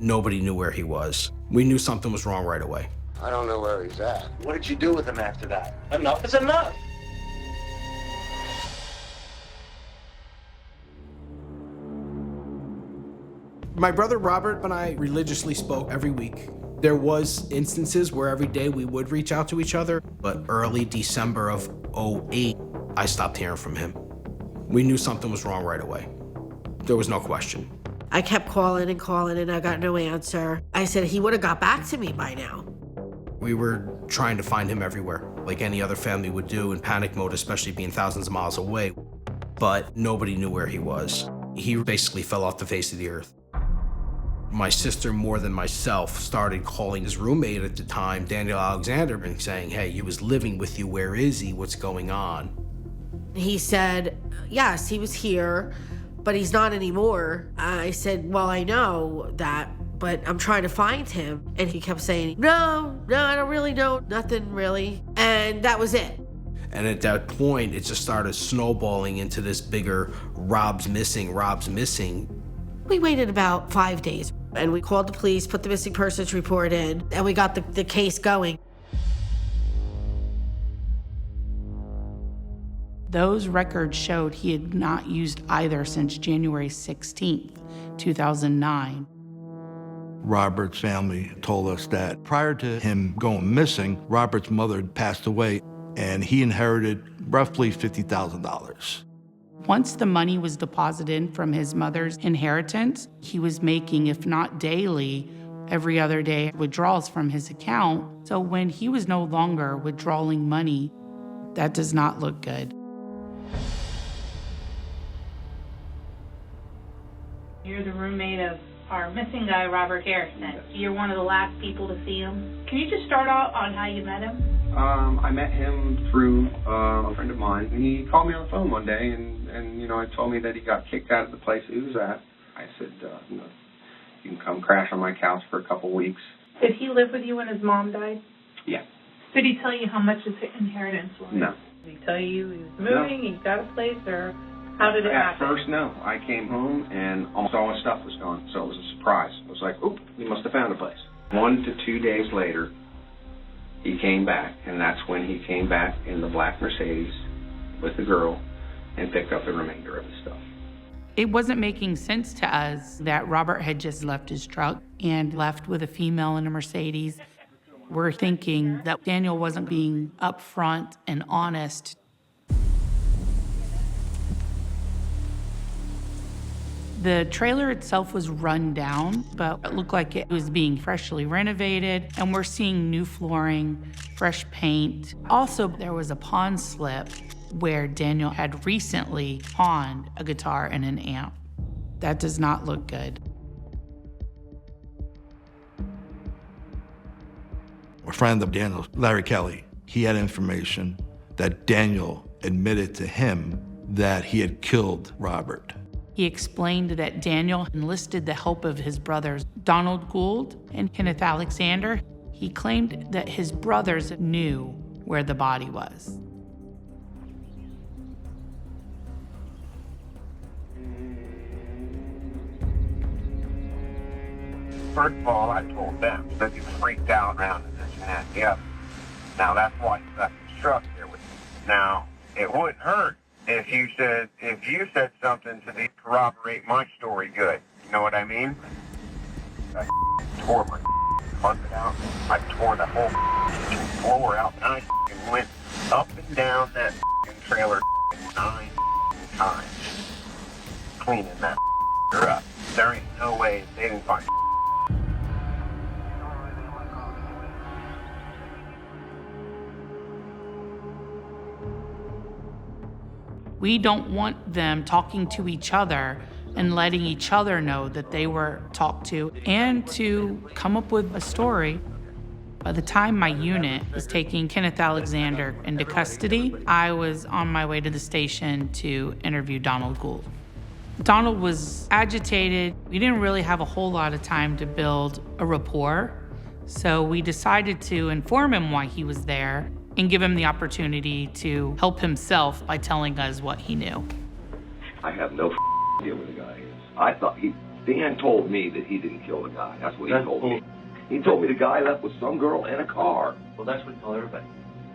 Nobody knew where he was. We knew something was wrong right away. I don't know where he's at. What did you do with him after that? Enough is enough. My brother Robert and I religiously spoke every week. There was instances where every day we would reach out to each other, but early December of '08, I stopped hearing from him. We knew something was wrong right away. There was no question. I kept calling and I got no answer. I said he would have got back to me by now. We were trying to find him everywhere, like any other family would do in panic mode, especially being thousands of miles away. But nobody knew where he was. He basically fell off the face of the earth. My sister, more than myself, started calling his roommate at the time, Daniel Alexander, and saying, hey, he was living with you. Where is he? What's going on? He said, yes, he was here, but he's not anymore. I said, well, I know that, but I'm trying to find him. And he kept saying, no, I don't really know, nothing really. And that was it. And at that point, it just started snowballing into this bigger Rob's missing. We waited about 5 days and we called the police, put the missing persons report in, and we got the case going. Those records showed he had not used either since January 16th, 2009. Robert's family told us that prior to him going missing, Robert's mother had passed away and he inherited roughly $50,000. Once the money was deposited from his mother's inheritance, he was making, if not daily, every other day withdrawals from his account. So when he was no longer withdrawing money, that does not look good. You're the roommate of our missing guy, Robert Harrison. You're one of the last people to see him. Can you just start out on how you met him? I met him through a friend of mine. And he called me on the phone one day and told me that he got kicked out of the place he was at. I said, you can come crash on my couch for a couple weeks. Did he live with you when his mom died? Yeah. Did he tell you how much his inheritance was? No. Did he tell you he was moving, he got a place, or how did it happen? At first, no. I came home and almost all his stuff was gone, so it was a surprise. It was like, oop, he must have found a place. 1 to 2 days later, he came back, and that's when he came back in the black Mercedes with the girl and picked up the remainder of his stuff. It wasn't making sense to us that Robert had just left his truck and left with a female in a Mercedes. We're thinking that Daniel wasn't being upfront and honest. The trailer itself was run down, but it looked like it was being freshly renovated, and we're seeing new flooring, fresh paint. Also, there was a pawn slip where Daniel had recently pawned a guitar and an amp. That does not look good. A friend of Daniel, Larry Kelly, he had information that Daniel admitted to him that he had killed Robert. He explained that Daniel enlisted the help of his brothers, Donald Gould and Kenneth Alexander. He claimed that his brothers knew where the body was. First of all, I told them that he was freaked out around in this and that. Yep. Now that's why he left his truck there with me. Now, it wouldn't hurt if you said something to corroborate my story good. You know what I mean? I tore my carpet out. I tore the whole floor out, and I went up and down that trailer 9 times, cleaning that up. There ain't no way they didn't find. We don't want them talking to each other and letting each other know that they were talked to and to come up with a story. By the time my unit was taking Kenneth Alexander into custody, I was on my way to the station to interview Donald Gould. Donald was agitated. We didn't really have a whole lot of time to build a rapport, so we decided to inform him why he was there and give him the opportunity to help himself by telling us what he knew. I have no idea where the guy is. I thought he Dan told me that he didn't kill the guy. That's what he told me. He told me the guy left with some girl in a car. Well, that's what he told everybody.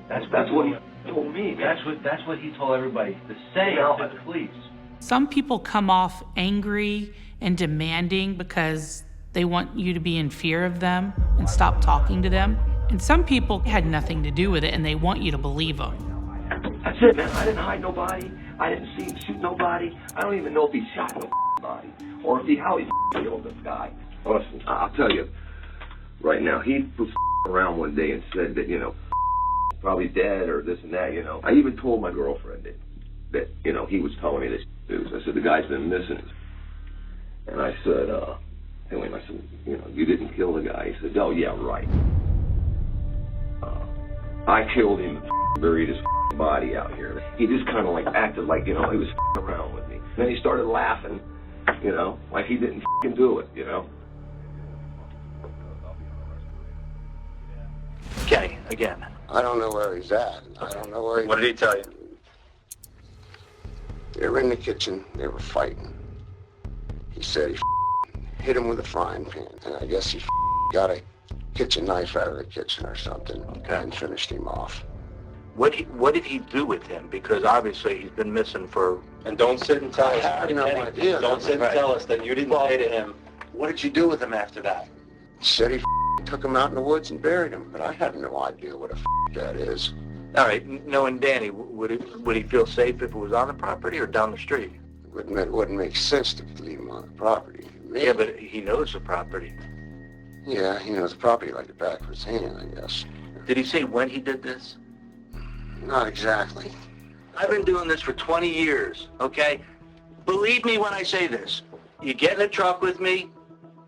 That's what he told me. Man. That's what he told everybody. The same to the police. Some people come off angry and demanding because they want you to be in fear of them and stop talking to them. And some people had nothing to do with it and they want you to believe them. That's it, man. I didn't hide nobody. I didn't see him shoot nobody. I don't even know if he shot nobody or how he killed this guy. Listen, I'll tell you right now, he was around one day and said that, probably dead or this and that, I even told my girlfriend that he was telling me this news. I said, the guy's been missing. And I said, you didn't kill the guy. He said, oh, yeah, right. I killed him and buried his body out here. He just kind of acted like, he was around with me. Then he started laughing, like he didn't do it, Kenny, again. I don't know where he's at. I don't know where he... What did he tell you? They were in the kitchen. They were fighting. He said he hit him with a frying pan. And I guess he got a kitchen knife out of the kitchen or something and finished him off. What did he do with him? Because obviously he's been missing for... And don't sit and tell us. I have no idea. Don't sit and tell us that you didn't say to him. What did you do with him after that? He said he took him out in the woods and buried him, but I have no idea what that is. All right, knowing Danny, would he feel safe if it was on the property or down the street? It wouldn't make sense to leave him on the property. Maybe. Yeah, but he knows the property. Yeah, he knows the property like the back of his hand, I guess. Did he say when he did this? Not exactly. I've been doing this for 20 years, okay? Believe me when I say this. You get in a truck with me,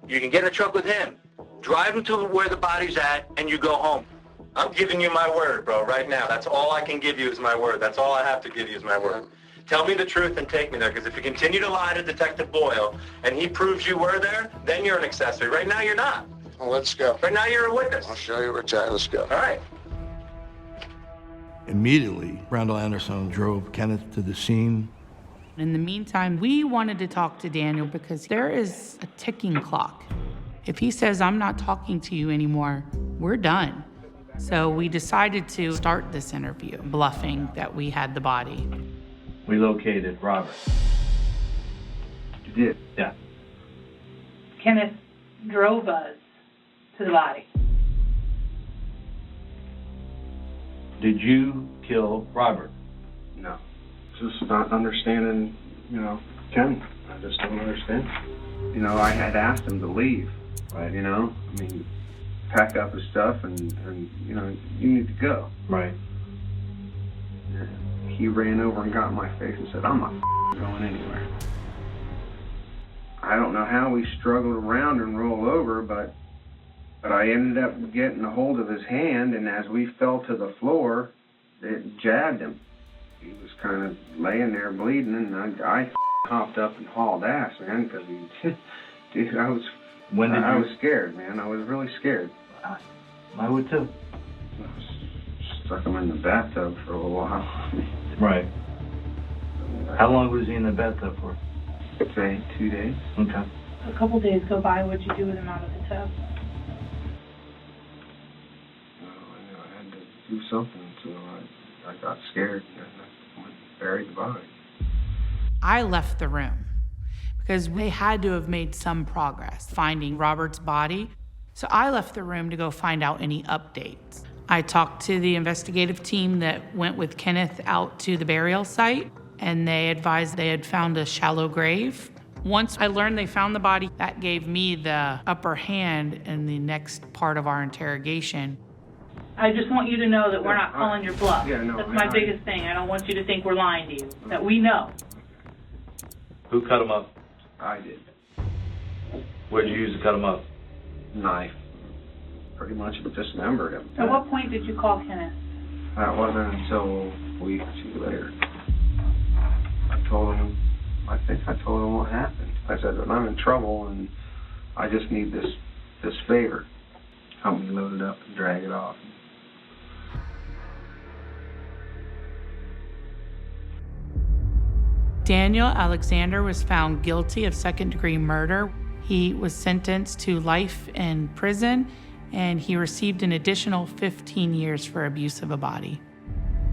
you can get in a truck with him. Drive him to where the body's at, and you go home. I'm giving you my word, bro, right now. That's all I can give you is my word. That's all I have to give you is my word. Tell me the truth and take me there, because if you continue to lie to Detective Boyle and he proves you were there, then you're an accessory. Right now, you're not. Well, let's go. Right now, you're a witness. I'll show you where it's at. Let's go. All right. Immediately, Randall Anderson drove Kenneth to the scene. In the meantime, we wanted to talk to Daniel because there is a ticking clock. If he says, I'm not talking to you anymore, we're done. So we decided to start this interview, bluffing that we had the body. We located Robert. You did? Yeah. Kenneth drove us to the body. Did you kill Robert? No. Just not understanding, Ken. I just don't understand. I had asked him to leave, but, pack up his stuff and you need to go. Right. He ran over and got in my face and said, I'm not going anywhere. I don't know how we struggled around and rolled over, but I ended up getting a hold of his hand, and as we fell to the floor, it jabbed him. He was kind of laying there bleeding, and I hopped up and hauled ass, man, because dude, I was scared, man. I was really scared. I would too. I stuck him in the bathtub for a little while. Right. How long was he in the bathtub for? Say 2 days. Okay. A couple days go by. What'd you do with him out of the tub? I had to do something, so I got scared and I went and buried the body. I left the room because we had to have made some progress finding Robert's body. So I left the room to go find out any updates. I talked to the investigative team that went with Kenneth out to the burial site, and they advised they had found a shallow grave. Once I learned they found the body, that gave me the upper hand in the next part of our interrogation. I just want you to know that we're not calling your bluff. Yeah, no, That's my biggest thing. I don't want you to think we're lying to you, that we know. Who cut him up? I did. Where'd you use to cut him up? Knife. Pretty much dismembered him. At what point did you call Kenneth? That wasn't until a week or two later. I think I told him what happened. I said that I'm in trouble and I just need this favor. Help me load it up and drag it off. Daniel Alexander was found guilty of second-degree murder. He was sentenced to life in prison, and he received an additional 15 years for abuse of a body.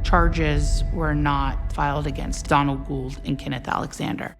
Charges were not filed against Donald Gould and Kenneth Alexander.